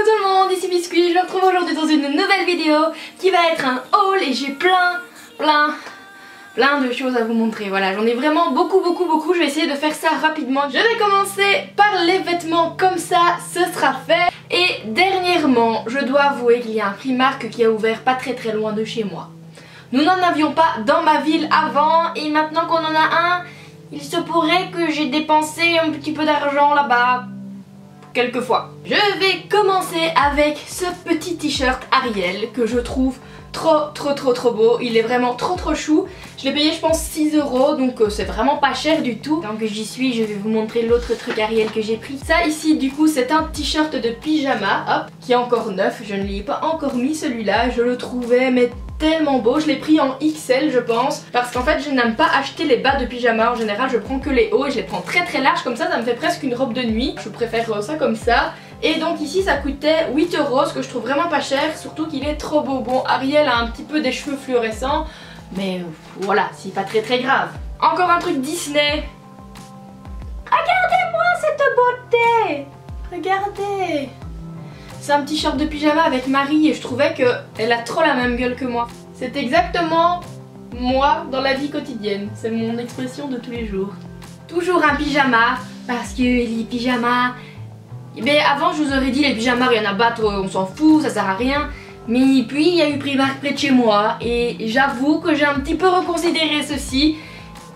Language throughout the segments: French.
Coucou tout le monde, ici Biscuit, je vous retrouve aujourd'hui dans une nouvelle vidéo qui va être un haul et j'ai plein de choses à vous montrer. Voilà, j'en ai vraiment beaucoup, je vais essayer de faire ça rapidement. Je vais commencer par les vêtements, comme ça ce sera fait. Et dernièrement, je dois avouer qu'il y a un Primark qui a ouvert pas très loin de chez moi. Nous n'en avions pas dans ma ville avant et maintenant qu'on en a un, il se pourrait que j'ai dépensé un petit peu d'argent là-bas. Quelquefois. Je vais commencer avec ce petit t-shirt Ariel que je trouve trop beau. Il est vraiment trop chou. Je l'ai payé je pense 6 €, donc c'est vraiment pas cher du tout. Tant que j'y suis, je vais vous montrer l'autre truc Ariel que j'ai pris. Ça ici du coup c'est un t-shirt de pyjama, hop, qui est encore neuf. Je ne l'ai pas encore mis celui-là. Je le trouvais mais tellement beau. Je l'ai pris en XL je pense, parce qu'en fait je n'aime pas acheter les bas de pyjama. En général je prends que les hauts et je les prends très larges, comme ça me fait presque une robe de nuit. Je préfère ça comme ça. Et donc ici ça coûtait 8 €, ce que je trouve vraiment pas cher, surtout qu'il est trop beau. Bon, Ariel a un petit peu des cheveux fluorescents, mais voilà, c'est pas très grave. Encore un truc Disney. Regardez-moi cette beauté. Regardez. C'est un petit short de pyjama avec Marie et je trouvais qu'elle a trop la même gueule que moi. C'est exactement moi dans la vie quotidienne. C'est mon expression de tous les jours. Toujours un pyjama, parce que les pyjamas... Mais avant je vous aurais dit les pyjamas rien à battre, on s'en fout, ça sert à rien. Mais puis il y a eu Primark près de chez moi et j'avoue que j'ai un petit peu reconsidéré ceci.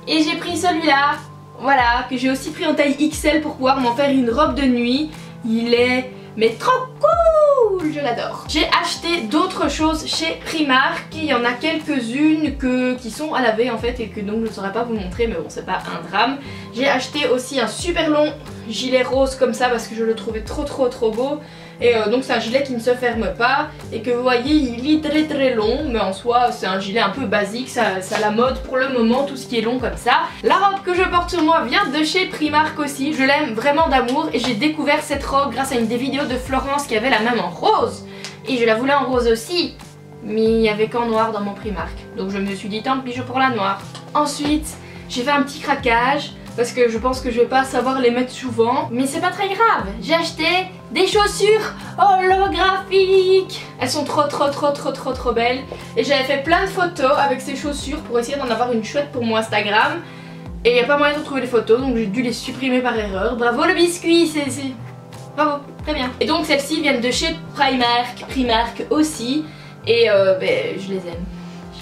Et j'ai pris celui-là, voilà, que j'ai aussi pris en taille XL pour pouvoir m'en faire une robe de nuit. Il est mais trop cool, je l'adore. J'ai acheté d'autres choses chez Primark, il y en a quelques-unes qui sont à laver en fait et que donc je ne saurais pas vous montrer, mais bon c'est pas un drame. J'ai acheté aussi un super long gilet rose comme ça parce que je le trouvais trop beau. Et donc c'est un gilet qui ne se ferme pas et que vous voyez il est très long, mais en soi c'est un gilet un peu basique, ça la mode pour le moment, tout ce qui est long comme ça. La robe que je porte sur moi vient de chez Primark aussi, je l'aime vraiment d'amour et j'ai découvert cette robe grâce à une des vidéos de Florence qui avait la même en rose. Et je la voulais en rose aussi, mais il n'y avait qu'en noir dans mon Primark. Donc je me suis dit tant pis, je prends la noire. Ensuite j'ai fait un petit craquage parce que je pense que je vais pas savoir les mettre souvent, mais c'est pas très grave. J'ai acheté des chaussures holographiques. Elles sont trop belles. Et j'avais fait plein de photos avec ces chaussures pour essayer d'en avoir une chouette pour mon Instagram. Et il n'y a pas moyen de trouver les photos, donc j'ai dû les supprimer par erreur. Bravo le biscuit, c'est... Bravo, très bien. Et donc celles-ci viennent de chez Primark aussi. Et je les aime.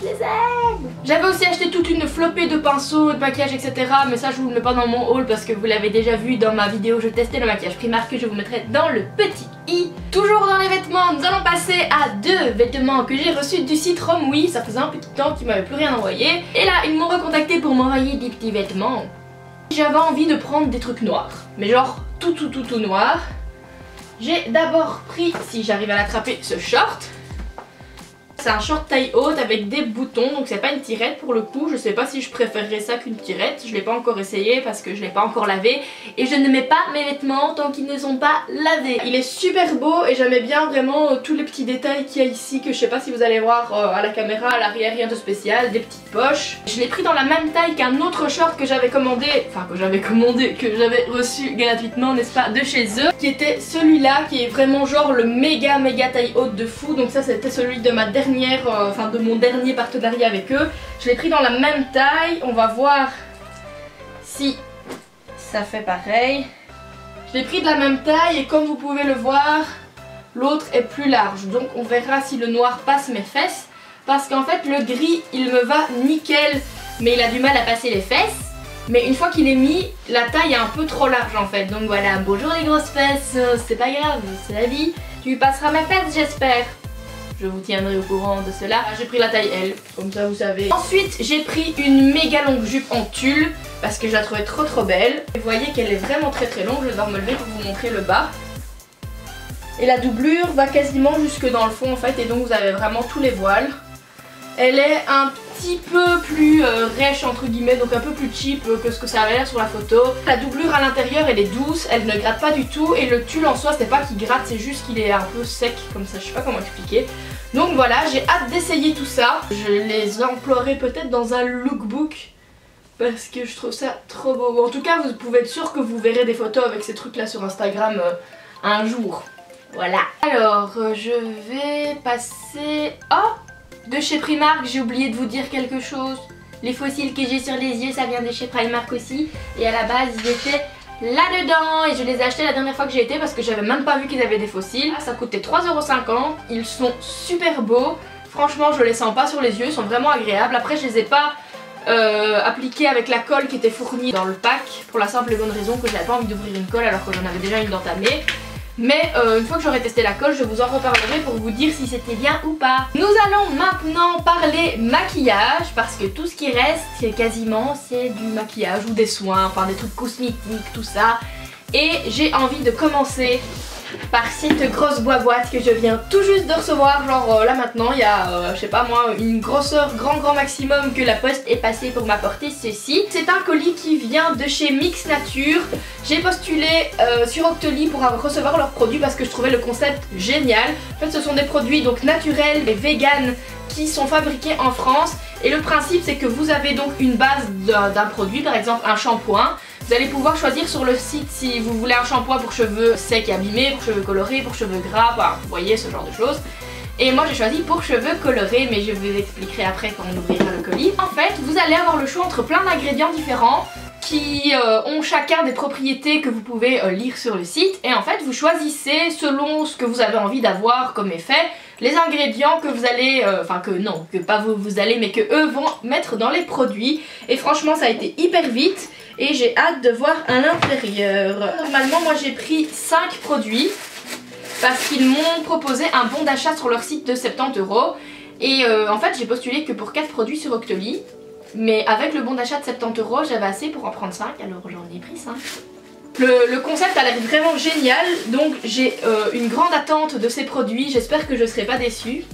Je les aime. J'avais aussi acheté toute une flopée de pinceaux, de maquillage, etc. Mais ça je vous le mets pas dans mon haul parce que vous l'avez déjà vu dans ma vidéo je testais le maquillage Primark que je vous mettrai dans le petit i. Toujours dans les vêtements, nous allons passer à deux vêtements que j'ai reçus du site Romwe. Ça faisait un petit temps qu'ils m'avaient plus rien envoyé. Et là ils m'ont recontacté pour m'envoyer des petits vêtements. J'avais envie de prendre des trucs noirs, mais genre tout noir. J'ai d'abord pris, si j'arrive à l'attraper, ce short. C'est un short taille haute avec des boutons, donc c'est pas une tirette pour le coup. Je sais pas si je préférerais ça qu'une tirette. Je l'ai pas encore essayé parce que je l'ai pas encore lavé. Et je ne mets pas mes vêtements tant qu'ils ne sont pas lavés. Il est super beau et j'aimais bien vraiment tous les petits détails qu'il y a ici, que je sais pas si vous allez voir à la caméra, à l'arrière, rien de spécial. Des petites poches. Je l'ai pris dans la même taille qu'un autre short que j'avais commandé, que j'avais reçu gratuitement, n'est-ce pas, de chez eux, qui était celui-là, qui est vraiment genre le méga taille haute de fou. Donc ça c'était celui de ma dernière de mon dernier partenariat avec eux. Je l'ai pris dans la même taille. On va voir si ça fait pareil. Je l'ai pris de la même taille et comme vous pouvez le voir, l'autre est plus large. Donc on verra si le noir passe mes fesses. Parce qu'en fait le gris il me va nickel, mais il a du mal à passer les fesses. Mais une fois qu'il est mis, la taille est un peu trop large en fait. Donc voilà, bonjour les grosses fesses, c'est pas grave, c'est la vie. Tu passeras mes fesses j'espère. Je vous tiendrai au courant de cela. J'ai pris la taille L, comme ça vous savez. Ensuite j'ai pris une méga longue jupe en tulle parce que je la trouvais trop belle. Vous voyez qu'elle est vraiment très longue. Je vais devoir me lever pour vous montrer le bas. Et la doublure va quasiment jusque dans le fond en fait, et donc vous avez vraiment tous les voiles. Elle est un petit peu plus rêche entre guillemets, donc un peu plus cheap que ce que ça avait l'air sur la photo. La doublure à l'intérieur elle est douce, elle ne gratte pas du tout, et le tulle en soi c'est pas qu'il gratte, c'est juste qu'il est un peu sec comme ça, je sais pas comment expliquer. Donc voilà, j'ai hâte d'essayer tout ça. Je les emploierai peut-être dans un lookbook parce que je trouve ça trop beau. En tout cas vous pouvez être sûr que vous verrez des photos avec ces trucs là sur Instagram un jour. Voilà. Alors, je vais passer... Oh, de chez Primark, j'ai oublié de vous dire quelque chose. Les fossiles que j'ai sur les yeux, ça vient de chez Primark aussi. Et à la base, ils étaient là-dedans. Et je les ai achetés la dernière fois que j'ai été parce que j'avais même pas vu qu'ils avaient des fossiles. Ça coûtait 3,50 €. Ils sont super beaux. Franchement, je les sens pas sur les yeux, ils sont vraiment agréables. Après, je les ai pas appliqués avec la colle qui était fournie dans le pack. Pour la simple et bonne raison que j'avais pas envie d'ouvrir une colle alors que j'en avais déjà une d'entamée. Mais une fois que j'aurai testé la colle, je vous en reparlerai pour vous dire si c'était bien ou pas. Nous allons maintenant parler maquillage parce que tout ce qui reste, quasiment, c'est du maquillage ou des soins, enfin des trucs cosmétiques, tout ça. Et j'ai envie de commencer par cette grosse boîte que je viens tout juste de recevoir. Genre là maintenant, il y a, je sais pas moi, une grosseur grand maximum que la poste est passée pour m'apporter ceci. C'est un colis qui vient de chez Mix Nature. J'ai postulé sur Octoly pour recevoir leurs produits parce que je trouvais le concept génial. En fait, ce sont des produits donc naturels et vegan qui sont fabriqués en France. Et le principe, c'est que vous avez donc une base d'un produit, par exemple un shampoing. Vous allez pouvoir choisir sur le site si vous voulez un shampoing pour cheveux secs et abîmés, pour cheveux colorés, pour cheveux gras, enfin, vous voyez ce genre de choses. Et moi j'ai choisi pour cheveux colorés, mais je vous expliquerai après quand on ouvrira le colis. En fait, vous allez avoir le choix entre plein d'ingrédients différents qui ont chacun des propriétés que vous pouvez lire sur le site. Et en fait, vous choisissez selon ce que vous avez envie d'avoir comme effet, les ingrédients que vous allez, enfin que non, que pas vous allez, mais que eux vont mettre dans les produits. Et franchement, ça a été hyper vite. Et j'ai hâte de voir à l'intérieur. Normalement, moi j'ai pris 5 produits parce qu'ils m'ont proposé un bon d'achat sur leur site de 70 €. Et en fait, j'ai postulé que pour 4 produits sur Octoly. Mais avec le bon d'achat de 70 €, j'avais assez pour en prendre 5, alors j'en ai pris 5. Le concept a l'air vraiment génial, donc j'ai une grande attente de ces produits. J'espère que je ne serai pas déçue.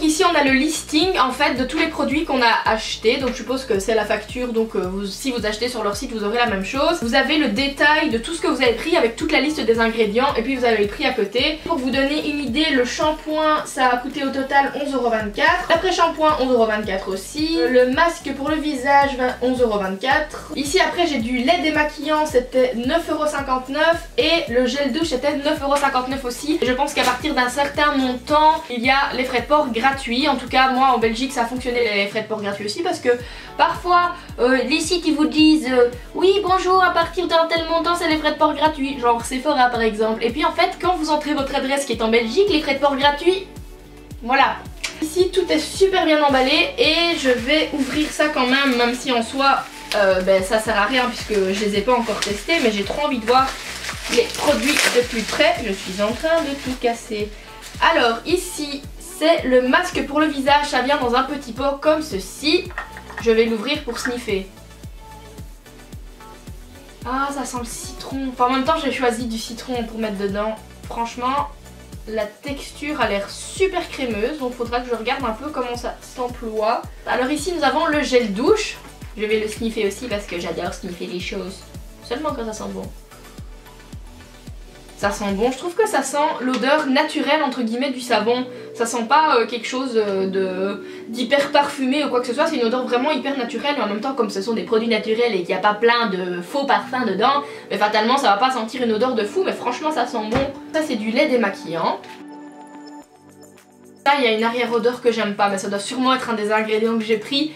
Ici on a le listing en fait de tous les produits qu'on a achetés, donc je suppose que c'est la facture, donc si vous achetez sur leur site vous aurez la même chose. Vous avez le détail de tout ce que vous avez pris avec toute la liste des ingrédients et puis vous avez les prix à côté. Pour vous donner une idée, le shampoing ça a coûté au total 11,24 €, l'après-shampoing 11,24 € aussi, le masque pour le visage 11,24 €. Ici après j'ai du lait démaquillant, c'était 9,59 € et le gel douche c'était 9,59 € aussi. Et je pense qu'à partir d'un certain montant, il y a les frais de port gratuits. En tout cas moi en Belgique ça a fonctionné les frais de port gratuits aussi parce que parfois les sites ils vous disent oui bonjour à partir d'un tel montant c'est les frais de port gratuits, genre Sephora par exemple, et puis en fait quand vous entrez votre adresse qui est en Belgique les frais de port gratuits, voilà. Ici tout est super bien emballé et je vais ouvrir ça quand même si en soi ça sert à rien puisque je les ai pas encore testés, mais j'ai trop envie de voir les produits de plus près. Je suis en train de tout casser. Alors ici c'est le masque pour le visage, ça vient dans un petit pot comme ceci. Je vais l'ouvrir pour sniffer. Ah ça sent le citron. Enfin, en même temps j'ai choisi du citron pour mettre dedans. Franchement la texture a l'air super crémeuse, donc faudra que je regarde un peu comment ça s'emploie. Alors ici nous avons le gel douche. Je vais le sniffer aussi parce que j'adore sniffer les choses. Seulement quand ça sent bon. Ça sent bon, je trouve que ça sent l'odeur naturelle entre guillemets du savon. Ça sent pas quelque chose d'hyper parfumé ou quoi que ce soit, c'est une odeur vraiment hyper naturelle. Et en même temps comme ce sont des produits naturels et qu'il n'y a pas plein de faux parfums dedans, mais fatalement ça va pas sentir une odeur de fou, mais franchement ça sent bon. Ça c'est du lait démaquillant. Ça il y a une arrière odeur que j'aime pas, mais ça doit sûrement être un des ingrédients que j'ai pris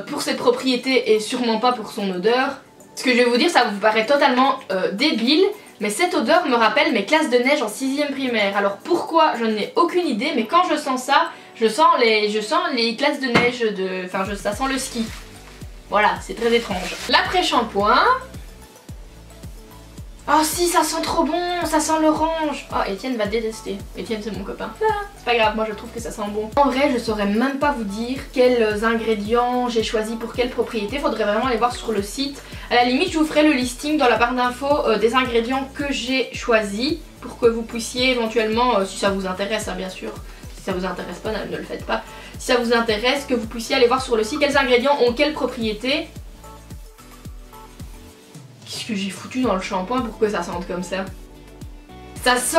pour ses propriétés et sûrement pas pour son odeur. Ce que je vais vous dire ça vous paraît totalement débile, mais cette odeur me rappelle mes classes de neige en 6ème primaire. Alors pourquoi, je n'ai aucune idée, mais quand je sens ça, je sens les classes de neige, enfin ça sent le ski. Voilà, c'est très étrange. L'après-shampoing. Oh si, ça sent trop bon, ça sent l'orange. Oh, Etienne va détester. Etienne c'est mon copain. Ah, c'est pas grave, moi je trouve que ça sent bon. En vrai, je saurais même pas vous dire quels ingrédients j'ai choisi pour quelle propriété. Faudrait vraiment aller voir sur le site. À la limite, je vous ferai le listing dans la barre d'infos des ingrédients que j'ai choisis pour que vous puissiez éventuellement, si ça vous intéresse, hein, bien sûr. Si ça vous intéresse pas, ne le faites pas. Si ça vous intéresse, que vous puissiez aller voir sur le site quels ingrédients ont quelle propriété. Qu'est-ce que j'ai foutu dans le shampoing pour que ça sente comme ça? Ça sent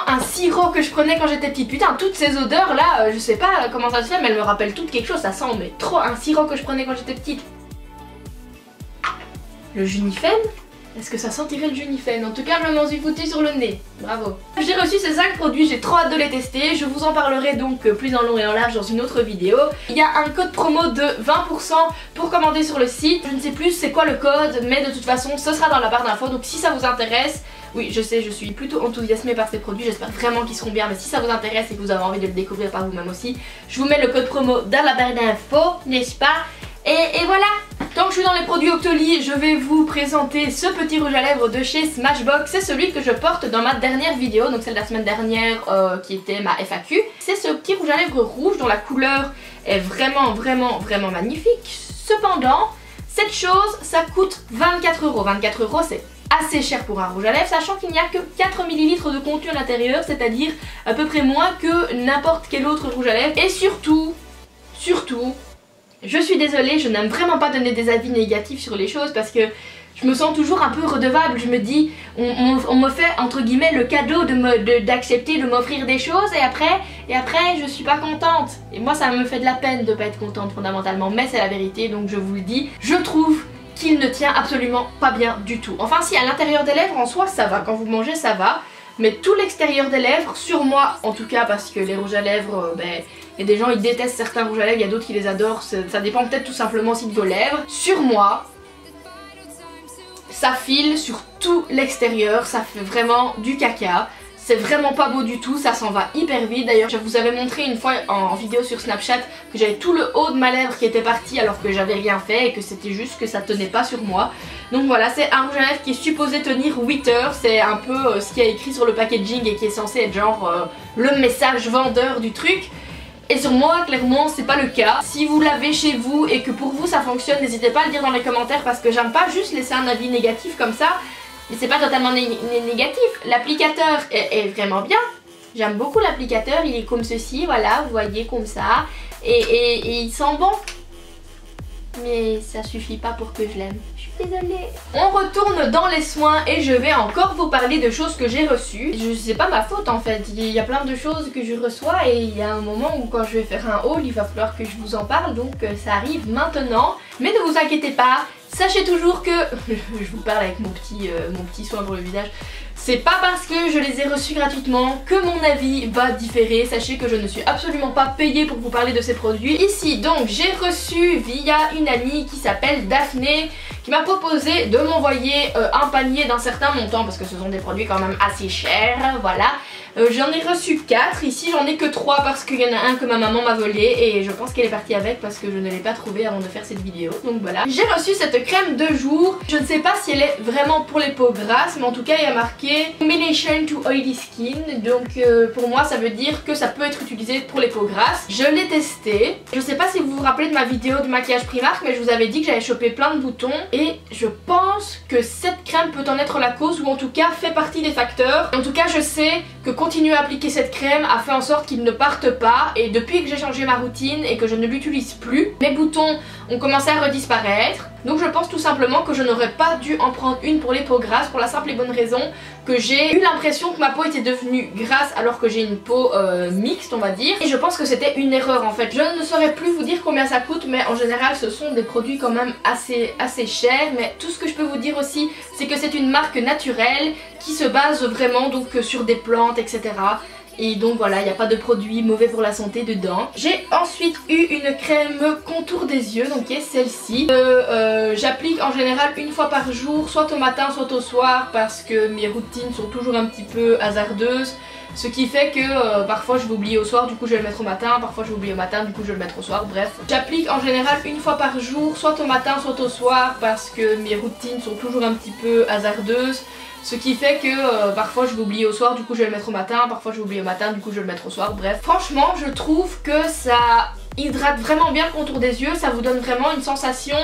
un sirop que je prenais quand j'étais petite. Putain, toutes ces odeurs là, je sais pas comment ça se fait, mais elles me rappellent toutes quelque chose. Ça sent mais trop un sirop que je prenais quand j'étais petite. Le Junifem? Est-ce que ça sentirait le Junifène? En tout cas, je m'en suis foutue sur le nez. Bravo. J'ai reçu ces 5 produits, j'ai trop hâte de les tester. Je vous en parlerai donc plus en long et en large dans une autre vidéo. Il y a un code promo de 20% pour commander sur le site. Je ne sais plus c'est quoi le code, mais de toute façon, ce sera dans la barre d'infos. Donc si ça vous intéresse, oui, je sais, je suis plutôt enthousiasmée par ces produits. J'espère vraiment qu'ils seront bien. Mais si ça vous intéresse et que vous avez envie de le découvrir par vous-même aussi, je vous mets le code promo dans la barre d'infos, n'est-ce pas? Et voilà. Tant que je suis dans les produits Octoly, je vais vous présenter ce petit rouge à lèvres de chez Smashbox. C'est celui que je porte dans ma dernière vidéo, donc celle de la semaine dernière qui était ma FAQ. C'est ce petit rouge à lèvres rouge dont la couleur est vraiment magnifique. Cependant, cette chose, ça coûte 24 €. 24 € c'est assez cher pour un rouge à lèvres, sachant qu'il n'y a que 4 ml de contenu à l'intérieur, c'est-à-dire à peu près moins que n'importe quel autre rouge à lèvres. Et surtout, je suis désolée, je n'aime vraiment pas donner des avis négatifs sur les choses parce que je me sens toujours un peu redevable. Je me dis, on me fait entre guillemets le cadeau d'accepter de m'offrir des choses et après je suis pas contente. Et moi ça me fait de la peine de pas être contente fondamentalement, mais c'est la vérité, donc je vous le dis. Je trouve qu'il ne tient absolument pas bien du tout. Enfin si, à l'intérieur des lèvres en soi ça va, quand vous mangez ça va. Mais tout l'extérieur des lèvres, sur moi en tout cas, parce que les rouges à lèvres, il y a des gens ils détestent certains rouges à lèvres, il y a d'autres qui les adorent, ça dépend peut-être tout simplement aussi de vos lèvres. Sur moi, ça file sur tout l'extérieur, ça fait vraiment du caca. C'est vraiment pas beau du tout, ça s'en va hyper vite. D'ailleurs je vous avais montré une fois en vidéo sur Snapchat que j'avais tout le haut de ma lèvre qui était parti alors que j'avais rien fait et que c'était juste que ça tenait pas sur moi. Donc voilà, c'est un rouge à lèvres qui est supposé tenir 8 heures, c'est un peu ce qui est écrit sur le packaging et qui est censé être genre le message vendeur du truc. Et sur moi, clairement, c'est pas le cas. Si vous l'avez chez vous et que pour vous ça fonctionne, n'hésitez pas à le dire dans les commentaires parce que j'aime pas juste laisser un avis négatif comme ça. Mais c'est pas totalement négatif. L'applicateur est vraiment bien. J'aime beaucoup l'applicateur, il est comme ceci, voilà, vous voyez comme ça. Et il sent bon. Mais ça suffit pas pour que je l'aime. Je suis désolée. On retourne dans les soins et je vais encore vous parler de choses que j'ai reçues. C'est pas ma faute en fait. Il y a plein de choses que je reçois et il y a un moment où quand je vais faire un haul, il va falloir que je vous en parle. Donc ça arrive maintenant. Mais ne vous inquiétez pas. Sachez toujours que, je vous parle avec mon petit soin pour le visage, c'est pas parce que je les ai reçus gratuitement que mon avis va différer. Sachez que je ne suis absolument pas payée pour vous parler de ces produits. Ici donc j'ai reçu via une amie qui s'appelle Daphné qui m'a proposé de m'envoyer un panier d'un certain montant parce que ce sont des produits quand même assez chers, voilà. J'en ai reçu 4, ici j'en ai que 3 parce qu'il y en a un que ma maman m'a volé et je pense qu'elle est partie avec parce que je ne l'ai pas trouvé avant de faire cette vidéo, donc voilà. J'ai reçu cette crème de jour, je ne sais pas si elle est vraiment pour les peaux grasses mais en tout cas il y a marqué Combination to Oily Skin, donc pour moi ça veut dire que ça peut être utilisé pour les peaux grasses. Je l'ai testé, je sais pas si vous vous rappelez de ma vidéo de maquillage Primark mais je vous avais dit que j'avais chopé plein de boutons et je pense que cette crème peut en être la cause ou en tout cas fait partie des facteurs. En tout cas je sais que continuer à appliquer cette crème a fait en sorte qu'ils ne partent pas et depuis que j'ai changé ma routine et que je ne l'utilise plus, mes boutons ont commencé à redisparaître. Donc je pense tout simplement que je n'aurais pas dû en prendre une pour les peaux grasses pour la simple et bonne raison que j'ai eu l'impression que ma peau était devenue grasse alors que j'ai une peau mixte on va dire. Et je pense que c'était une erreur en fait. Je ne saurais plus vous dire combien ça coûte mais en général ce sont des produits quand même assez chers. Mais tout ce que je peux vous dire aussi c'est que c'est une marque naturelle qui se base vraiment donc sur des plantes etc. Et donc voilà, il n'y a pas de produits mauvais pour la santé dedans. J'ai ensuite eu une crème contour des yeux, donc qui est celle-ci. J'applique en général une fois par jour, soit au matin, soit au soir, parce que mes routines sont toujours un petit peu hasardeuses. Ce qui fait que parfois je vais oublier au soir, du coup je vais le mettre au matin, parfois je vais oublier au matin, du coup je vais le mettre au soir, bref. J'applique en général une fois par jour, soit au matin, soit au soir, parce que mes routines sont toujours un petit peu hasardeuses. Ce qui fait que parfois je vais oublier au soir, du coup je vais le mettre au matin, parfois je vais oublier au matin, du coup je vais le mettre au soir, bref. Franchement je trouve que ça hydrate vraiment bien le contour des yeux, ça vous donne vraiment une sensation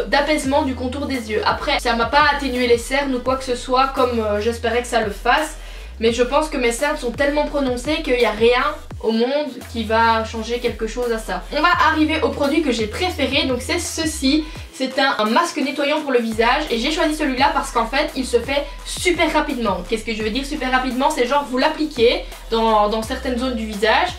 d'apaisement du contour des yeux. Après ça m'a pas atténué les cernes ou quoi que ce soit comme j'espérais que ça le fasse. Mais je pense que mes cernes sont tellement prononcées qu'il n'y a rien au monde qui va changer quelque chose à ça. On va arriver au produit que j'ai préféré, donc c'est ceci. C'est un masque nettoyant pour le visage et j'ai choisi celui-là parce qu'en fait il se fait super rapidement. Qu'est-ce que je veux dire super rapidement? C'est genre vous l'appliquez dans certaines zones du visage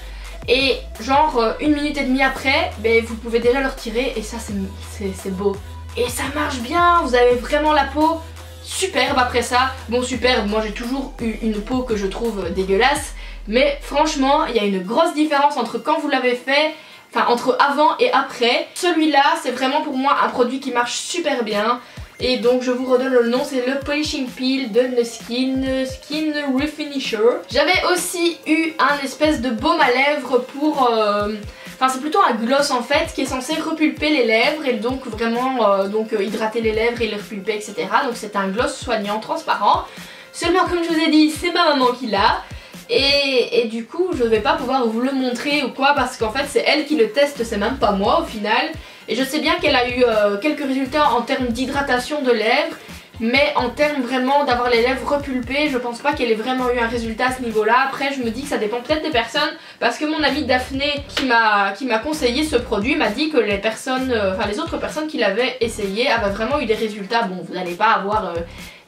et genre 1 minute et demie après vous pouvez déjà le retirer et ça c'est beau. Et ça marche bien, vous avez vraiment la peau superbe après ça. Bon, superbe, moi j'ai toujours eu une peau que je trouve dégueulasse, mais franchement il y a une grosse différence entre quand vous l'avez fait, enfin entre avant et après. Celui-là c'est vraiment pour moi un produit qui marche super bien. Et donc je vous redonne le nom, c'est le Polishing Peel de Skin Refinisher. J'avais aussi eu un espèce de baume à lèvres pour... Enfin c'est plutôt un gloss en fait qui est censé repulper les lèvres et donc vraiment hydrater les lèvres et les repulper, etc. Donc c'est un gloss soignant transparent. Seulement comme je vous ai dit, c'est ma maman qui l'a. Et du coup je vais pas pouvoir vous le montrer ou quoi parce qu'en fait c'est elle qui le teste, c'est même pas moi au final. Et je sais bien qu'elle a eu quelques résultats en termes d'hydratation de lèvres, mais en termes vraiment d'avoir les lèvres repulpées, je pense pas qu'elle ait vraiment eu un résultat à ce niveau-là. Après je me dis que ça dépend peut-être des personnes, parce que mon amie Daphné qui m'a conseillé ce produit m'a dit que les personnes, les autres personnes qui l'avaient essayé avaient vraiment eu des résultats. Bon, vous n'allez pas avoir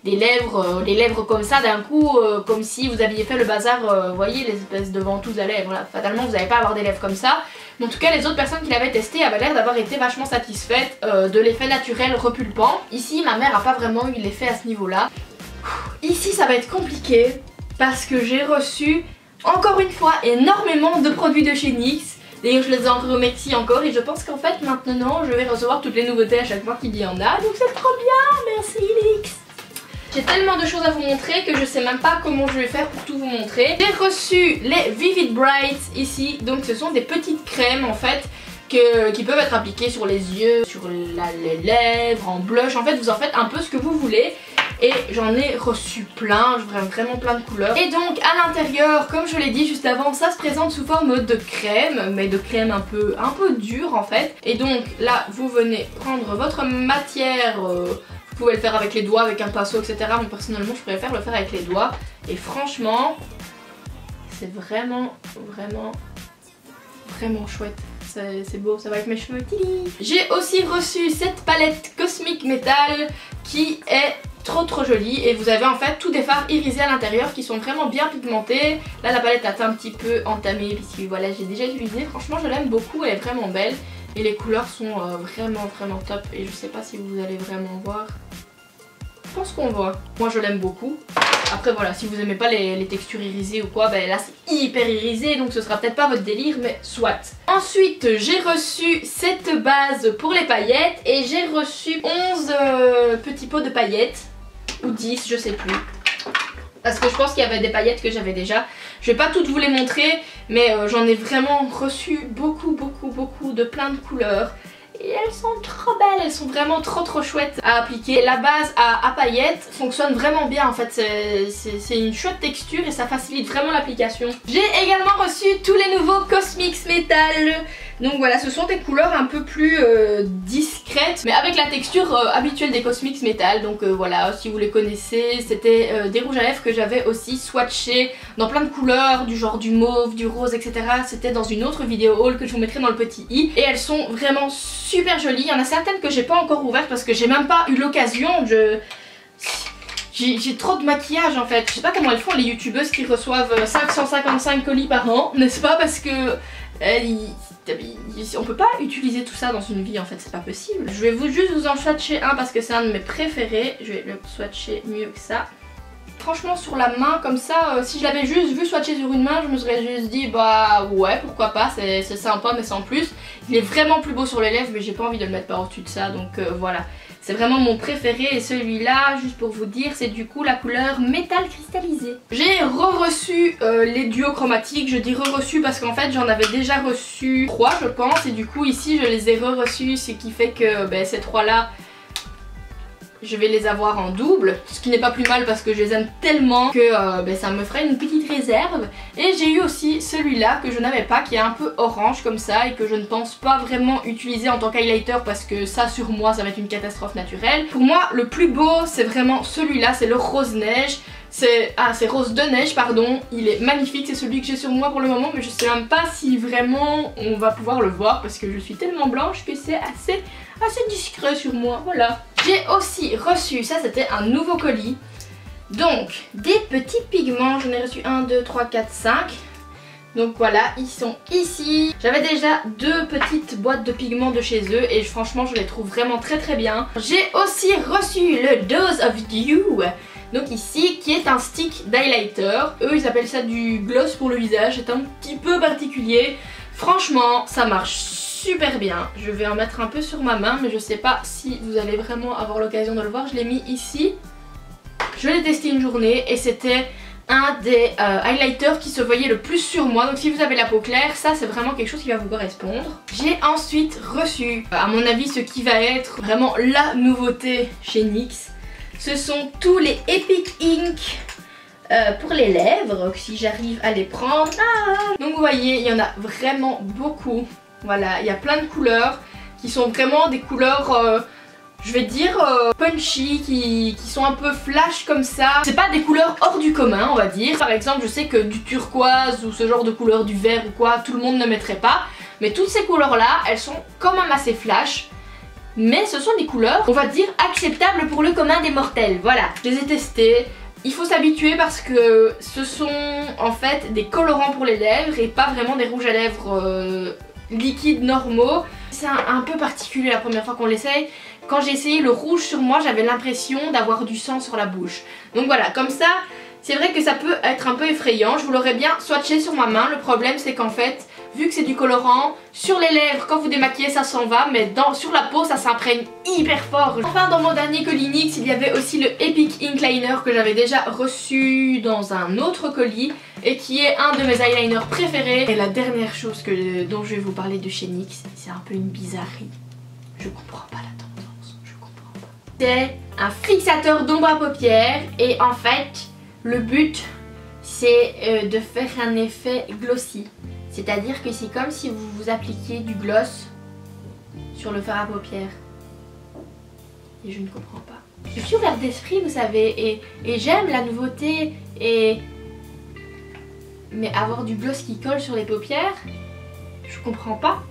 des lèvres comme ça d'un coup, comme si vous aviez fait le bazar, vous voyez les espèces de ventouses à lèvres, là. Fatalement vous n'allez pas avoir des lèvres comme ça. Mais en tout cas les autres personnes qui l'avaient testé avaient l'air d'avoir été vachement satisfaites de l'effet naturel repulpant. Ici ma mère n'a pas vraiment eu l'effet à ce niveau là. Ici ça va être compliqué parce que j'ai reçu encore une fois énormément de produits de chez NYX. D'ailleurs je les ai remerciés encore et je pense qu'en fait maintenant je vais recevoir toutes les nouveautés à chaque fois qu'il y en a. Donc c'est trop bien, merci NYX. J'ai tellement de choses à vous montrer que je sais même pas comment je vais faire pour tout vous montrer. J'ai reçu les Vivid Bright ici, donc ce sont des petites crèmes en fait qui peuvent être appliquées sur les yeux, sur les lèvres, en blush. En fait vous en faites un peu ce que vous voulez. Et j'en ai reçu plein, vraiment plein de couleurs. Et donc à l'intérieur, comme je l'ai dit juste avant, ça se présente sous forme de crème, mais de crème un peu dure en fait. Et donc là vous venez prendre votre matière, vous pouvez le faire avec les doigts, avec un pinceau, etc. Mais personnellement je préfère le faire avec les doigts. Et franchement, c'est vraiment chouette. C'est beau, ça va avec mes cheveux. J'ai aussi reçu cette palette Cosmic Metal qui est trop jolie. Et vous avez en fait tous des fards irisés à l'intérieur qui sont vraiment bien pigmentés. Là la palette est un petit peu entamée puisque voilà, j'ai déjà utilisé. Franchement je l'aime beaucoup, elle est vraiment belle. Et les couleurs sont vraiment top. Et je sais pas si vous allez vraiment voir. Je pense qu'on voit. Moi je l'aime beaucoup. Après voilà, si vous aimez pas les textures irisées ou quoi, ben là c'est hyper irisé, donc ce sera peut-être pas votre délire, mais soit. Ensuite j'ai reçu cette base pour les paillettes et j'ai reçu 11 petits pots de paillettes, ou 10, je sais plus. Parce que je pense qu'il y avait des paillettes que j'avais déjà. Je vais pas toutes vous les montrer, mais j'en ai vraiment reçu beaucoup de plein de couleurs. Et elles sont trop belles, elles sont vraiment trop chouettes à appliquer. La base à paillettes fonctionne vraiment bien en fait, c'est une chouette texture et ça facilite vraiment l'application. J'ai également reçu tous les nouveaux Cosmic Metal. Donc voilà, ce sont des couleurs un peu plus discrètes, mais avec la texture habituelle des Cosmic Metal. Donc voilà, si vous les connaissez, c'était des rouges à lèvres que j'avais aussi swatché dans plein de couleurs, du genre du mauve, du rose, etc. C'était dans une autre vidéo haul que je vous mettrai dans le petit i. Et elles sont vraiment super jolies. Il y en a certaines que j'ai pas encore ouvertes parce que j'ai même pas eu l'occasion. J'ai trop de maquillage en fait. Je sais pas comment elles font les youtubeuses qui reçoivent 555 colis par an, n'est-ce pas? Parce que on peut pas utiliser tout ça dans une vie en fait, c'est pas possible. Je vais juste vous en swatcher un parce que c'est un de mes préférés. Je vais le swatcher mieux que ça. Franchement sur la main comme ça, si je l'avais juste vu swatcher sur une main, je me serais juste dit bah ouais pourquoi pas, c'est sympa mais sans plus. Il est vraiment plus beau sur les lèvres mais j'ai pas envie de le mettre par au-dessus de ça, donc voilà. C'est vraiment mon préféré et celui-là, juste pour vous dire, c'est du coup la couleur métal cristallisé. J'ai re-reçu les duos chromatiques. Je dis re-reçu parce qu'en fait j'en avais déjà reçu 3 je pense. Et du coup ici je les ai re-reçus, ce qui fait que ces 3-là, je vais les avoir en double, ce qui n'est pas plus mal parce que je les aime tellement que ça me ferait une petite réserve. Et j'ai eu aussi celui-là que je n'avais pas, qui est un peu orange comme ça et que je ne pense pas vraiment utiliser en tant qu'highlighter parce que ça sur moi ça va être une catastrophe naturelle. Pour moi le plus beau c'est vraiment celui-là, c'est le rose neige. C'est rose de neige pardon, il est magnifique, c'est celui que j'ai sur moi pour le moment mais je sais même pas si vraiment on va pouvoir le voir parce que je suis tellement blanche que c'est assez discret sur moi, voilà. J'ai aussi reçu, ça c'était un nouveau colis, donc des petits pigments, j'en ai reçu 1, 2, 3, 4, 5. Donc voilà, ils sont ici. J'avais déjà 2 petites boîtes de pigments de chez eux et franchement je les trouve vraiment très très bien. J'ai aussi reçu le Dose of You, donc ici, qui est un stick d'highlighter. Eux ils appellent ça du gloss pour le visage, c'est un petit peu particulier. Franchement ça marche super bien. Je vais en mettre un peu sur ma main mais je sais pas si vous allez vraiment avoir l'occasion de le voir. Je l'ai mis ici. Je l'ai testé une journée et c'était un des highlighters qui se voyait le plus sur moi. Donc si vous avez la peau claire, ça c'est vraiment quelque chose qui va vous correspondre. J'ai ensuite reçu, à mon avis, ce qui va être vraiment la nouveauté chez NYX. Ce sont tous les Epic Ink pour les lèvres, si j'arrive à les prendre. Donc vous voyez, il y en a vraiment beaucoup. Voilà, il y a plein de couleurs qui sont vraiment des couleurs... je vais dire punchy, qui sont un peu flash comme ça. C'est pas des couleurs hors du commun, on va dire. Par exemple, je sais que du turquoise ou ce genre de couleur, du vert ou quoi, tout le monde ne mettrait pas. Mais toutes ces couleurs là, elles sont quand même assez flash. Mais ce sont des couleurs, on va dire, acceptables pour le commun des mortels. Voilà, je les ai testées. Il faut s'habituer parce que ce sont en fait des colorants pour les lèvres et pas vraiment des rouges à lèvres liquides normaux. C'est un peu particulier la première fois qu'on l'essaye. Quand j'ai essayé le rouge sur moi, j'avais l'impression d'avoir du sang sur la bouche. Donc voilà, comme ça, c'est vrai que ça peut être un peu effrayant. Je vous l'aurais bien swatché sur ma main. Le problème c'est qu'en fait, vu que c'est du colorant, sur les lèvres, quand vous démaquillez, ça s'en va. Mais sur la peau, ça s'imprègne hyper fort. Enfin, dans mon dernier colis NYX, il y avait aussi le Epic Ink Liner que j'avais déjà reçu dans un autre colis. Et qui est un de mes eyeliners préférés. Et la dernière chose dont je vais vous parler de chez NYX, c'est un peu une bizarrerie. Je comprends pas la tendance, je comprends pas. C'est un fixateur d'ombre à paupières et en fait le but c'est de faire un effet glossy. C'est-à-dire que c'est comme si vous vous appliquiez du gloss sur le fard à paupières. Et je ne comprends pas. Je suis ouverte d'esprit vous savez et j'aime la nouveauté mais avoir du gloss qui colle sur les paupières, je comprends pas.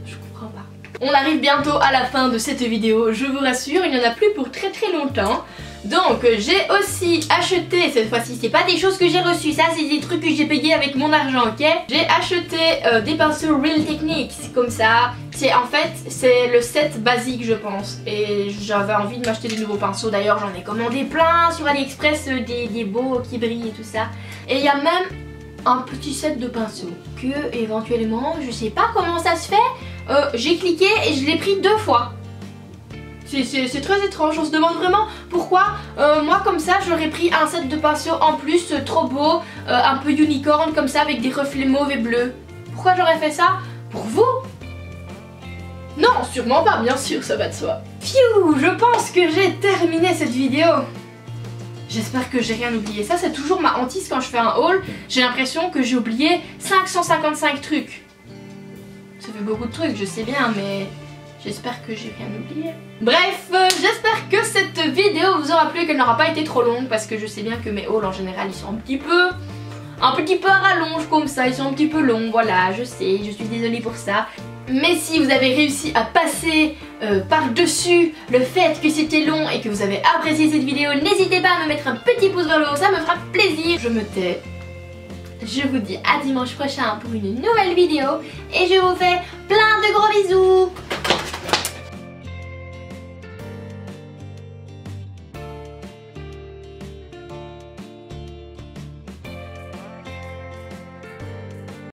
Je comprends pas. On arrive bientôt à la fin de cette vidéo, je vous rassure, il n'y en a plus pour très très longtemps. Donc j'ai aussi acheté, cette fois-ci c'est pas des choses que j'ai reçues, ça c'est des trucs que j'ai payé avec mon argent, ok. J'ai acheté des pinceaux Real Techniques, comme ça. En fait c'est le set basique je pense. Et j'avais envie de m'acheter des nouveaux pinceaux, d'ailleurs j'en ai commandé plein sur AliExpress, des beaux qui brillent et tout ça. Et il y a même un petit set de pinceaux que éventuellement, je sais pas comment ça se fait, j'ai cliqué et je l'ai pris 2 fois. C'est très étrange, on se demande vraiment pourquoi moi comme ça j'aurais pris un set de pinceaux en plus trop beau, un peu unicorn comme ça avec des reflets mauve et bleu. Pourquoi j'aurais fait ça? Pour vous? Non, sûrement pas, bien sûr, ça va de soi. Pfiou, je pense que j'ai terminé cette vidéo. J'espère que j'ai rien oublié. Ça c'est toujours ma hantise quand je fais un haul. J'ai l'impression que j'ai oublié 555 trucs. Ça fait beaucoup de trucs, je sais bien, mais j'espère que j'ai rien oublié. Bref, j'espère que cette vidéo vous aura plu et qu'elle n'aura pas été trop longue. Parce que je sais bien que mes hauls en général ils sont un petit peu à rallonge comme ça. Ils sont un petit peu longs, voilà, je sais, je suis désolée pour ça. Mais si vous avez réussi à passer par-dessus le fait que c'était long et que vous avez apprécié cette vidéo, n'hésitez pas à me mettre un petit pouce vers le haut, ça me fera plaisir. Je me tais. Je vous dis à dimanche prochain pour une nouvelle vidéo et je vous fais plein de gros bisous.